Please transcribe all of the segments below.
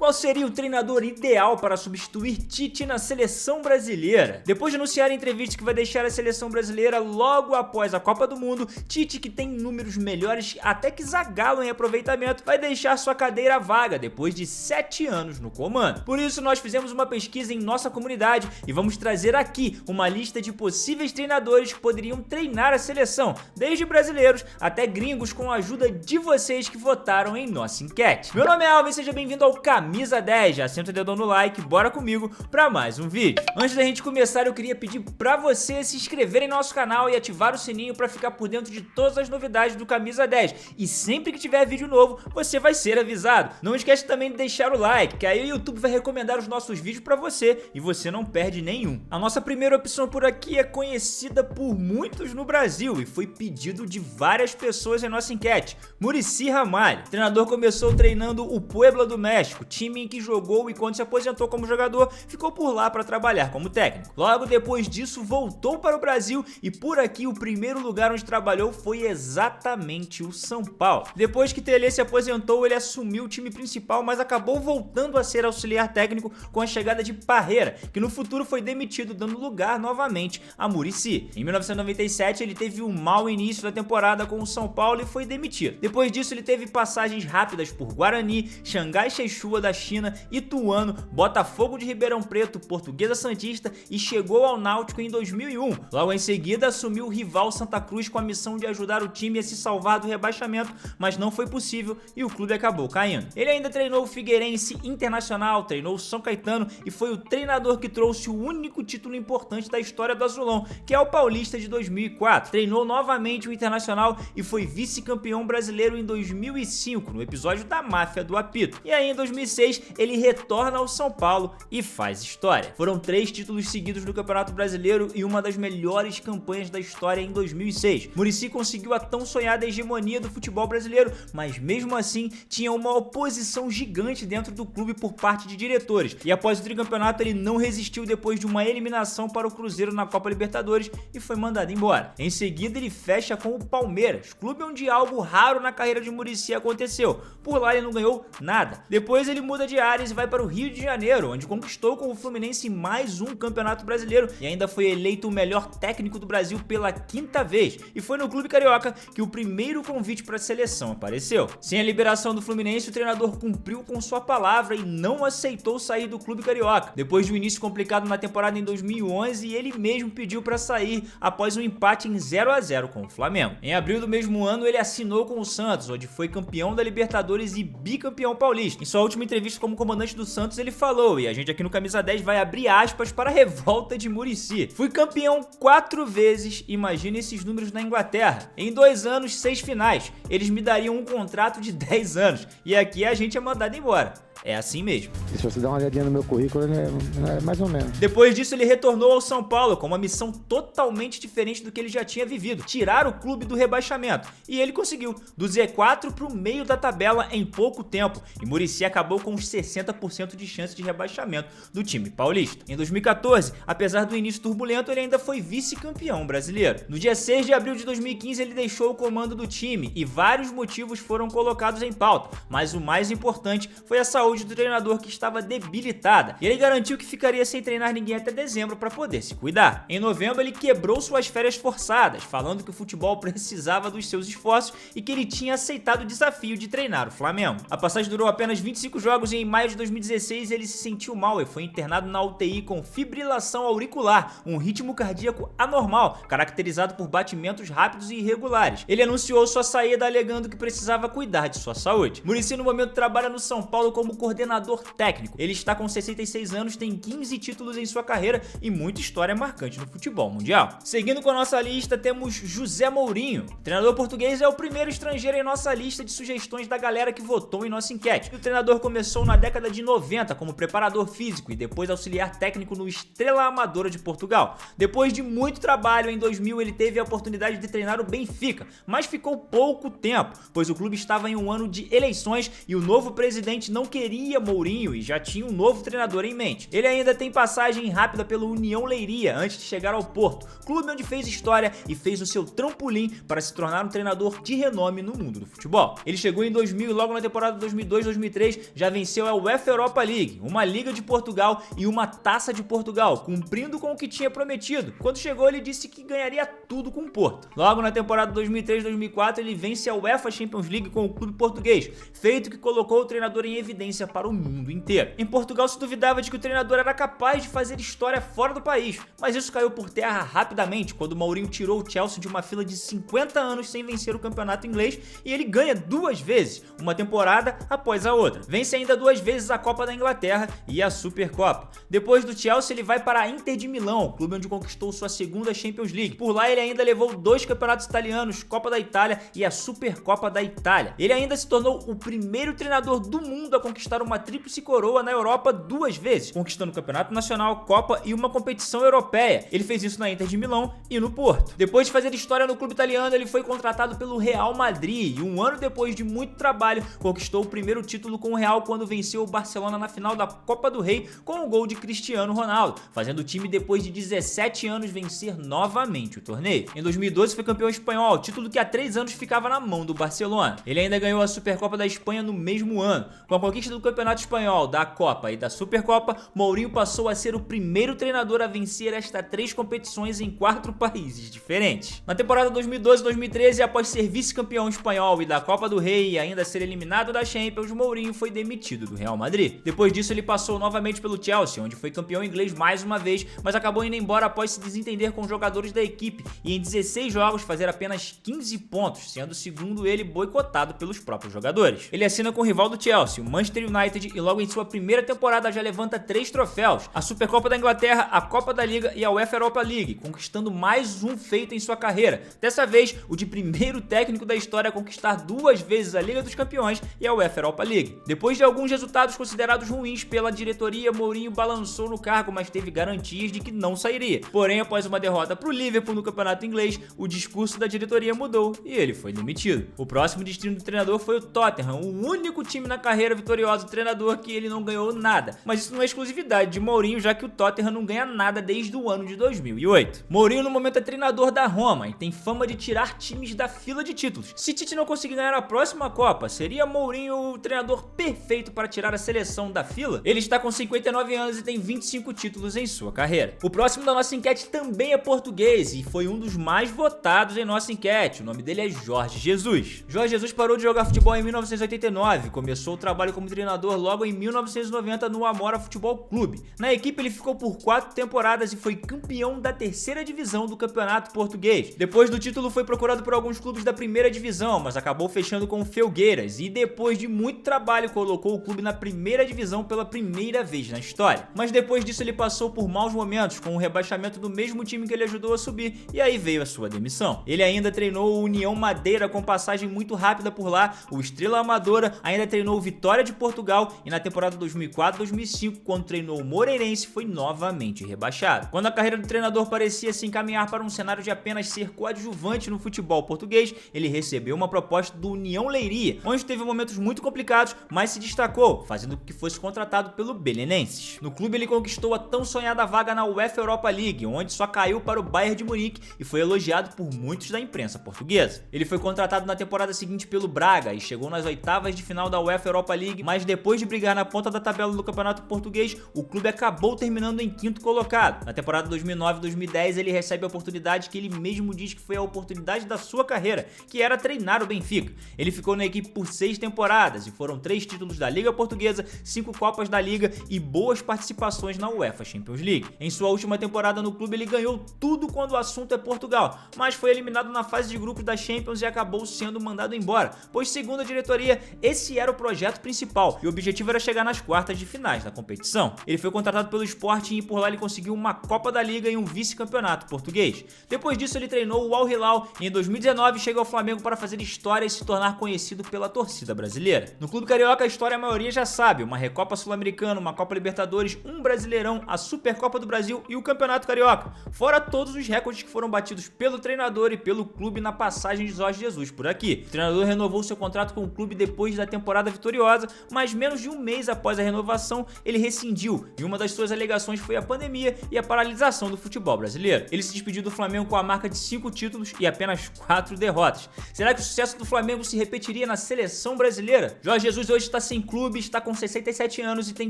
qual seria o treinador ideal para substituir Tite na seleção brasileira? Depois de anunciar em entrevista que vai deixar a seleção brasileira logo após a Copa do Mundo, Tite, que tem números melhores até que Zagallo em aproveitamento, vai deixar sua cadeira vaga depois de 7 anos no comando. Por isso nós fizemos uma pesquisa em nossa comunidade e vamos trazer aqui uma lista de possíveis treinadores que poderiam treinar a seleção, desde brasileiros até gringos, com a ajuda de vocês que votaram em nossa enquete. Meu nome é Alvin, seja bem-vindo ao Camisa 10, já senta o dedão no like, bora comigo pra mais um vídeo. Antes da gente começar, eu queria pedir pra você se inscrever em nosso canal e ativar o sininho pra ficar por dentro de todas as novidades do Camisa 10, e sempre que tiver vídeo novo, você vai ser avisado. Não esquece também de deixar o like, que aí o YouTube vai recomendar os nossos vídeos pra você e você não perde nenhum. A nossa primeira opção por aqui é conhecida por muitos no Brasil e foi pedido de várias pessoas em nossa enquete: Muricy Ramalho. O treinador começou treinando o Puebla do México, time em que jogou, e quando se aposentou como jogador, ficou por lá para trabalhar como técnico. Logo depois disso, voltou para o Brasil e por aqui o primeiro lugar onde trabalhou foi exatamente o São Paulo. Depois que Tele se aposentou, ele assumiu o time principal, mas acabou voltando a ser auxiliar técnico com a chegada de Parreira, que no futuro foi demitido, dando lugar novamente a Muricy. Em 1997, ele teve um mau início da temporada com o São Paulo e foi demitido. Depois disso, ele teve passagens rápidas por Guarani, Xangai Shenhua da China, Ituano, Botafogo de Ribeirão Preto, Portuguesa Santista e chegou ao Náutico em 2001. Logo em seguida, assumiu o rival Santa Cruz com a missão de ajudar o time a se salvar do rebaixamento, mas não foi possível e o clube acabou caindo. Ele ainda treinou o Figueirense, Internacional, treinou o São Caetano e foi o treinador que trouxe o único título importante da história do Azulão, que é o Paulista de 2004. Treinou novamente o Internacional e foi vice-campeão brasileiro em 2005, no episódio da Máfia do Apito. E aí em 2006 ele retorna ao São Paulo e faz história. Foram 3 títulos seguidos no Campeonato Brasileiro e uma das melhores campanhas da história em 2006. Muricy conseguiu a tão sonhada hegemonia do futebol brasileiro, mas mesmo assim tinha uma oposição gigante dentro do clube por parte de diretores. E após o tricampeonato ele não resistiu depois de uma eliminação para o Cruzeiro na Copa Libertadores e foi mandado embora. Em seguida ele fecha com o Palmeiras, clube onde algo raro na carreira de Muricy aconteceu. Por lá ele não ganhou nada. Depois ele muda de áreas e vai para o Rio de Janeiro, onde conquistou com o Fluminense mais um campeonato brasileiro e ainda foi eleito o melhor técnico do Brasil pela 5ª vez. E foi no clube carioca que o primeiro convite para a seleção apareceu. Sem a liberação do Fluminense, o treinador cumpriu com sua palavra e não aceitou sair do clube carioca. Depois de um início complicado na temporada em 2011, ele mesmo pediu para sair após um empate em 0 a 0 com o Flamengo. Em abril do mesmo ano, ele assinou com o Santos, onde foi campeão da Libertadores e bicampeão paulista. Em sua última entrevista como comandante do Santos, ele falou, e a gente aqui no Camisa 10 vai abrir aspas para a revolta de Muricy: fui campeão 4 vezes, imagina esses números na Inglaterra. Em 2 anos, 6 finais. Eles me dariam um contrato de 10 anos. E aqui a gente é mandado embora. É assim mesmo. Se você dar uma olhadinha no meu currículo, é mais ou menos. Depois disso, ele retornou ao São Paulo com uma missão totalmente diferente do que ele já tinha vivido: tirar o clube do rebaixamento. E ele conseguiu, do Z4 para o meio da tabela em pouco tempo. E Muricy acabou com uns 60% de chance de rebaixamento do time paulista. Em 2014, apesar do início turbulento, ele ainda foi vice-campeão brasileiro. No dia 6 de abril de 2015, ele deixou o comando do time e vários motivos foram colocados em pauta, mas o mais importante foi a saúde do treinador, que estava debilitada, e ele garantiu que ficaria sem treinar ninguém até dezembro para poder se cuidar. Em novembro ele quebrou suas férias forçadas, falando que o futebol precisava dos seus esforços e que ele tinha aceitado o desafio de treinar o Flamengo. A passagem durou apenas 25 jogos e em maio de 2016 ele se sentiu mal e foi internado na UTI com fibrilação auricular, um ritmo cardíaco anormal, caracterizado por batimentos rápidos e irregulares. Ele anunciou sua saída alegando que precisava cuidar de sua saúde. Muricy no momento trabalha no São Paulo como coordenador técnico. Ele está com 66 anos, tem 15 títulos em sua carreira e muita história marcante no futebol mundial. Seguindo com a nossa lista, temos José Mourinho. O treinador português é o primeiro estrangeiro em nossa lista de sugestões da galera que votou em nossa enquete. O treinador começou na década de 90 como preparador físico e depois auxiliar técnico no Estrela Amadora de Portugal. Depois de muito trabalho, em 2000 ele teve a oportunidade de treinar o Benfica, mas ficou pouco tempo, pois o clube estava em um ano de eleições e o novo presidente não queria seria Mourinho e já tinha um novo treinador em mente. Ele ainda tem passagem rápida pelo União Leiria antes de chegar ao Porto, clube onde fez história e fez o seu trampolim para se tornar um treinador de renome no mundo do futebol. Ele chegou em 2000 e logo na temporada 2002-2003 já venceu a UEFA Europa League, uma Liga de Portugal e uma Taça de Portugal, cumprindo com o que tinha prometido. Quando chegou, ele disse que ganharia tudo com o Porto. Logo na temporada 2003-2004 ele vence a UEFA Champions League com o clube português, feito que colocou o treinador em evidência para o mundo inteiro. Em Portugal se duvidava de que o treinador era capaz de fazer história fora do país, mas isso caiu por terra rapidamente quando Mourinho tirou o Chelsea de uma fila de 50 anos sem vencer o campeonato inglês e ele ganha 2 vezes, uma temporada após a outra. Vence ainda 2 vezes a Copa da Inglaterra e a Supercopa. Depois do Chelsea ele vai para a Inter de Milão, clube onde conquistou sua segunda Champions League. Por lá ele ainda levou 2 campeonatos italianos, Copa da Itália e a Supercopa da Itália. Ele ainda se tornou o primeiro treinador do mundo a conquistar uma tríplice coroa na Europa 2 vezes, conquistando o Campeonato Nacional, Copa e uma competição europeia. Ele fez isso na Inter de Milão e no Porto. Depois de fazer história no clube italiano, ele foi contratado pelo Real Madrid e um ano depois de muito trabalho, conquistou o primeiro título com o Real quando venceu o Barcelona na final da Copa do Rei com o gol de Cristiano Ronaldo, fazendo o time depois de 17 anos vencer novamente o torneio. Em 2012 foi campeão espanhol, título que há 3 anos ficava na mão do Barcelona. Ele ainda ganhou a Supercopa da Espanha no mesmo ano. Com a conquista do Campeonato Espanhol, da Copa e da Supercopa, Mourinho passou a ser o primeiro treinador a vencer estas 3 competições em 4 países diferentes. Na temporada 2012-2013, após ser vice-campeão espanhol e da Copa do Rei e ainda ser eliminado da Champions, Mourinho foi demitido do Real Madrid. Depois disso ele passou novamente pelo Chelsea, onde foi campeão inglês mais uma vez, mas acabou indo embora após se desentender com os jogadores da equipe e em 16 jogos fazer apenas 15 pontos, sendo segundo ele boicotado pelos próprios jogadores. Ele assina com o rival do Chelsea, o Manchester United, e logo em sua primeira temporada já levanta 3 troféus, a Supercopa da Inglaterra, a Copa da Liga e a UEFA Europa League, conquistando mais um feito em sua carreira, dessa vez o de primeiro técnico da história a conquistar 2 vezes a Liga dos Campeões e a UEFA Europa League. Depois de alguns resultados considerados ruins pela diretoria, Mourinho balançou no cargo, mas teve garantias de que não sairia. Porém, após uma derrota para o Liverpool no campeonato inglês, o discurso da diretoria mudou e ele foi demitido. O próximo destino do treinador foi o Tottenham, o único time na carreira vitoriosa do treinador que ele não ganhou nada. Mas isso não é exclusividade de Mourinho, já que o Tottenham não ganha nada desde o ano de 2008. Mourinho no momento é treinador da Roma e tem fama de tirar times da fila de títulos. Se Tite não conseguir ganhar a próxima Copa, seria Mourinho o treinador perfeito para tirar a seleção da fila? Ele está com 59 anos e tem 25 títulos em sua carreira. O próximo da nossa enquete também é português e foi um dos mais votados em nossa enquete. O nome dele é Jorge Jesus. Jorge Jesus parou de jogar futebol em 1989, começou o trabalho como treinador logo em 1990 no Amora Futebol Clube. Na equipe ele ficou por 4 temporadas e foi campeão da 3ª divisão do campeonato português. Depois do título foi procurado por alguns clubes da 1ª divisão, mas acabou fechando com o Felgueiras e depois de muito trabalho colocou o clube na 1ª divisão pela primeira vez na história. Mas depois disso ele passou por maus momentos, com o rebaixamento do mesmo time que ele ajudou a subir, e aí veio a sua demissão. Ele ainda treinou o União Madeira com passagem muito rápida por lá, o Estrela Amadora, ainda treinou o Vitória de Portugal e na temporada 2004-2005, quando treinou o Moreirense, foi novamente rebaixado. Quando a carreira do treinador parecia se encaminhar para um cenário de apenas ser coadjuvante no futebol português, ele recebeu uma proposta do União Leiria, onde teve momentos muito complicados, mas se destacou, fazendo com que fosse contratado pelo Belenenses. No clube ele conquistou a tão sonhada vaga na UEFA Europa League, onde só caiu para o Bayern de Munique e foi elogiado por muitos da imprensa portuguesa. Ele foi contratado na temporada seguinte pelo Braga e chegou nas oitavas de final da UEFA Europa League, mas depois de brigar na ponta da tabela do campeonato português, o clube acabou terminando em 5º colocado. Na temporada 2009-2010 ele recebe a oportunidade que ele mesmo diz que foi a oportunidade da sua carreira, que era treinar o Benfica. Ele ficou na equipe por 6 temporadas e foram 3 títulos da Liga Portuguesa, 5 Copas da Liga e boas participações na UEFA Champions League. Em sua última temporada no clube ele ganhou tudo quando o assunto é Portugal, mas foi eliminado na fase de grupos da Champions e acabou sendo mandado embora, pois segundo a diretoria, esse era o projeto principal e o objetivo era chegar nas quartas de finais da competição. Ele foi contratado pelo Sporting e por lá ele conseguiu uma Copa da Liga e um vice-campeonato português. Depois disso ele treinou o Al Hilal e em 2019 chegou ao Flamengo para fazer história e se tornar conhecido pela torcida brasileira. No clube carioca a história a maioria já sabe, uma Recopa Sul-Americana, uma Copa Libertadores, um Brasileirão, a Supercopa do Brasil e o Campeonato Carioca, fora todos os recordes que foram foram batidos pelo treinador e pelo clube na passagem de Jorge Jesus por aqui. O treinador renovou seu contrato com o clube depois da temporada vitoriosa, mas menos de um mês após a renovação, ele rescindiu, e uma das suas alegações foi a pandemia e a paralisação do futebol brasileiro. Ele se despediu do Flamengo com a marca de 5 títulos e apenas 4 derrotas. Será que o sucesso do Flamengo se repetiria na seleção brasileira? Jorge Jesus hoje está sem clube, está com 67 anos e tem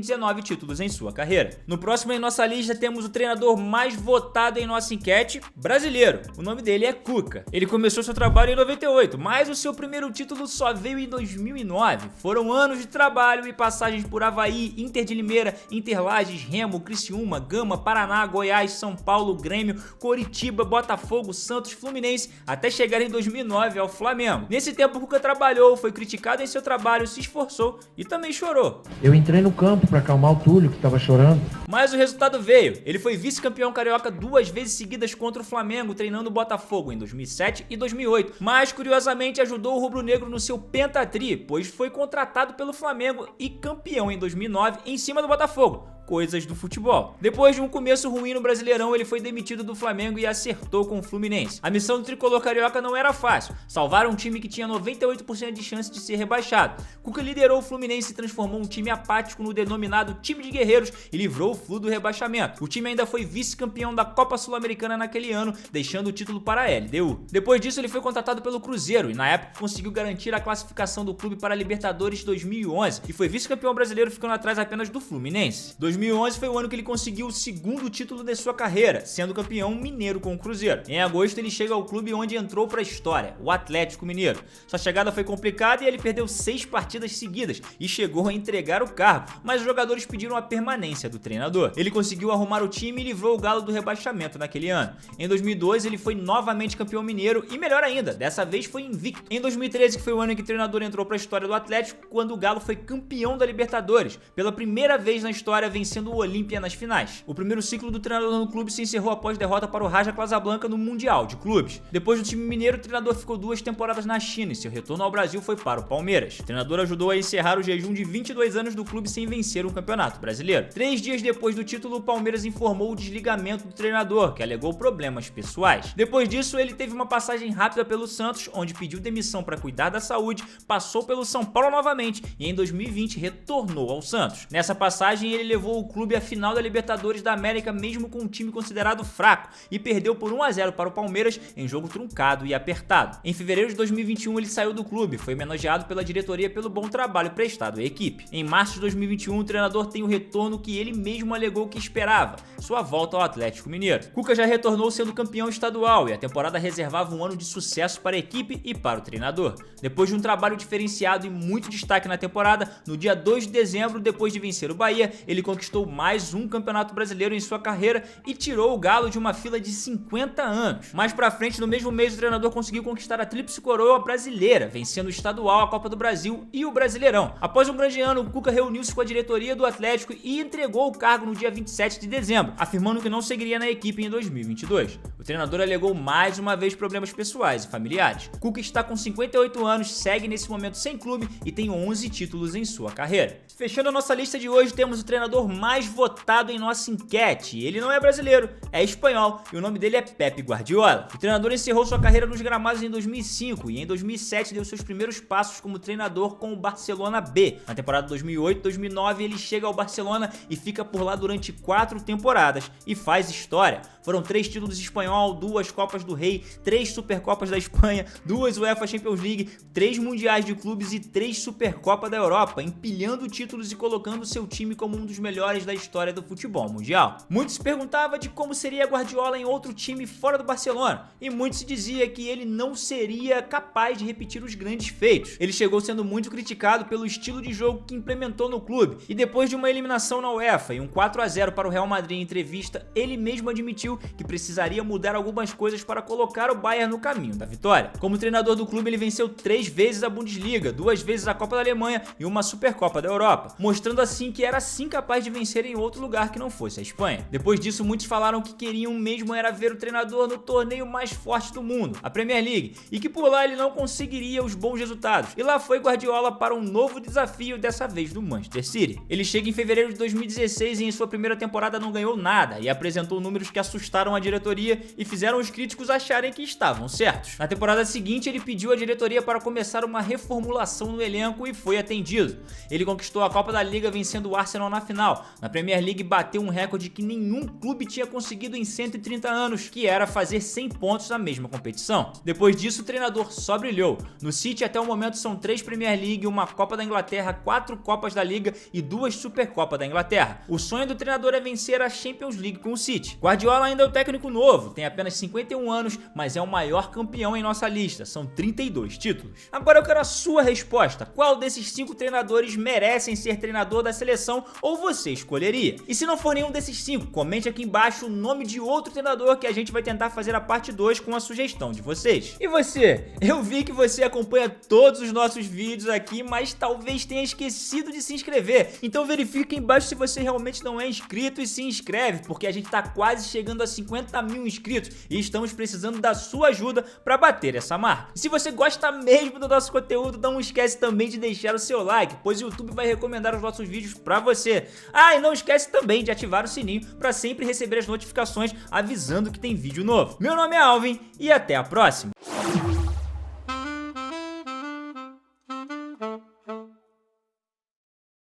19 títulos em sua carreira. No próximo em nossa lista temos o treinador mais votado em nossa enquete, brasileiro. O nome dele é Cuca. Ele começou seu trabalho em 98, mas o seu primeiro título só veio em 2009. Foram anos de trabalho e passagens por Avaí, Inter de Limeira, Interlages, Remo, Criciúma, Gama, Paraná, Goiás, São Paulo, Grêmio, Coritiba, Botafogo, Santos, Fluminense, até chegar em 2009 ao Flamengo. Nesse tempo, Cuca trabalhou, foi criticado em seu trabalho, se esforçou e também chorou. Eu entrei no campo para acalmar o Túlio, que estava chorando. Mas o resultado veio. Ele foi vice-campeão carioca 2 vezes seguidas contra o Flamengo, treinando o Botafogo em 2007 e 2008. Mas, curiosamente, ajudou o rubro-negro no seu pentatri, pois foi contratado pelo Flamengo e campeão em 2009 em cima do Botafogo. Coisas do futebol. Depois de um começo ruim no Brasileirão, ele foi demitido do Flamengo e acertou com o Fluminense. A missão do tricolor carioca não era fácil, salvar um time que tinha 98% de chance de ser rebaixado. Cuca liderou o Fluminense e transformou um time apático no denominado time de guerreiros e livrou o Flu do rebaixamento. O time ainda foi vice-campeão da Copa Sul-Americana naquele ano, deixando o título para a LDU. Depois disso, ele foi contratado pelo Cruzeiro e na época conseguiu garantir a classificação do clube para a Libertadores 2011 e foi vice-campeão brasileiro, ficando atrás apenas do Fluminense. 2011 foi o ano que ele conseguiu o segundo título de sua carreira, sendo campeão mineiro com o Cruzeiro. Em agosto ele chega ao clube onde entrou para a história, o Atlético Mineiro. Sua chegada foi complicada e ele perdeu 6 partidas seguidas e chegou a entregar o cargo, mas os jogadores pediram a permanência do treinador. Ele conseguiu arrumar o time e livrou o Galo do rebaixamento naquele ano. Em 2012 ele foi novamente campeão mineiro e, melhor ainda, dessa vez foi invicto. Em 2013, que foi o ano em que o treinador entrou para a história do Atlético, quando o Galo foi campeão da Libertadores, pela primeira vez na história vencendo o Olímpia nas finais. O primeiro ciclo do treinador no clube se encerrou após derrota para o Raja Casablanca no Mundial de Clubes. Depois do time mineiro, o treinador ficou 2 temporadas na China e seu retorno ao Brasil foi para o Palmeiras. O treinador ajudou a encerrar o jejum de 22 anos do clube sem vencer um campeonato brasileiro. 3 dias depois do título, o Palmeiras informou o desligamento do treinador, que alegou problemas pessoais. Depois disso, ele teve uma passagem rápida pelo Santos, onde pediu demissão para cuidar da saúde, passou pelo São Paulo novamente e em 2020 retornou ao Santos. Nessa passagem, ele levou o clube à final da Libertadores da América, mesmo com um time considerado fraco, e perdeu por 1-0 para o Palmeiras em jogo truncado e apertado. Em fevereiro de 2021 ele saiu do clube, foi homenageado pela diretoria pelo bom trabalho prestado à equipe. Em março de 2021 o treinador tem o retorno que ele mesmo alegou que esperava, sua volta ao Atlético Mineiro. Cuca já retornou sendo campeão estadual e a temporada reservava um ano de sucesso para a equipe e para o treinador. Depois de um trabalho diferenciado e muito destaque na temporada, no dia 2 de dezembro, depois de vencer o Bahia, ele conquistou mais um campeonato brasileiro em sua carreira e tirou o Galo de uma fila de 50 anos. Mais pra frente, no mesmo mês, o treinador conseguiu conquistar a tríplice coroa brasileira, vencendo o estadual, a Copa do Brasil e o Brasileirão. Após um grande ano, o Cuca reuniu-se com a diretoria do Atlético e entregou o cargo no dia 27 de dezembro, afirmando que não seguiria na equipe em 2022. O treinador alegou mais uma vez problemas pessoais e familiares. Cuca está com 58 anos, segue nesse momento sem clube e tem 11 títulos em sua carreira. Fechando a nossa lista de hoje, temos o treinador mais votado em nossa enquete. Ele não é brasileiro, é espanhol e o nome dele é Pep Guardiola. O treinador encerrou sua carreira nos gramados em 2005 e em 2007 deu seus primeiros passos como treinador com o Barcelona B. Na temporada 2008-2009 ele chega ao Barcelona e fica por lá durante 4 temporadas e faz história. Foram 3 títulos espanhol, 2 Copas do Rei, 3 Supercopas da Espanha, 2 UEFA Champions League, 3 Mundiais de Clubes e 3 Supercopa da Europa, empilhando títulos e colocando seu time como um dos melhores da história do futebol mundial. Muito se perguntava de como seria Guardiola em outro time fora do Barcelona, e muito se dizia que ele não seria capaz de repetir os grandes feitos. Ele chegou sendo muito criticado pelo estilo de jogo que implementou no clube, e depois de uma eliminação na UEFA e um 4-0 para o Real Madrid em entrevista, ele mesmo admitiu que precisaria mudar algumas coisas para colocar o Bayern no caminho da vitória. Como treinador do clube, ele venceu 3 vezes a Bundesliga, 2 vezes a Copa da Alemanha e uma Supercopa da Europa, mostrando assim que era sim capaz de vencer em outro lugar que não fosse a Espanha. Depois disso, muitos falaram que queriam mesmo era ver o treinador no torneio mais forte do mundo, a Premier League, e que por lá ele não conseguiria os bons resultados. E lá foi Guardiola para um novo desafio, dessa vez do Manchester City. Ele chega em fevereiro de 2016 e em sua primeira temporada não ganhou nada e apresentou números que assustaram assustaram a diretoria e fizeram os críticos acharem que estavam certos. Na temporada seguinte, ele pediu à diretoria para começar uma reformulação no elenco e foi atendido. Ele conquistou a Copa da Liga vencendo o Arsenal na final. Na Premier League bateu um recorde que nenhum clube tinha conseguido em 130 anos, que era fazer 100 pontos na mesma competição. Depois disso, o treinador só brilhou. No City, até o momento, são 3 Premier League, uma Copa da Inglaterra, 4 Copas da Liga e 2 Supercopa da Inglaterra. O sonho do treinador é vencer a Champions League com o City. Guardiola ainda é o técnico novo, tem apenas 51 anos, mas é o maior campeão em nossa lista, são 32 títulos. Agora eu quero a sua resposta. Qual desses 5 treinadores merecem ser treinador da seleção ou você escolheria? E se não for nenhum desses 5, comente aqui embaixo o nome de outro treinador que a gente vai tentar fazer a parte 2 com a sugestão de vocês. E você? Eu vi que você acompanha todos os nossos vídeos aqui, mas talvez tenha esquecido de se inscrever. Então verifique aí embaixo se você realmente não é inscrito e se inscreve, porque a gente tá quase chegando a 50 mil inscritos e estamos precisando da sua ajuda para bater essa marca. E se você gosta mesmo do nosso conteúdo, não esquece também de deixar o seu like, pois o YouTube vai recomendar os nossos vídeos para você. Ah, e não esquece também de ativar o sininho para sempre receber as notificações avisando que tem vídeo novo. Meu nome é Alvin e até a próxima.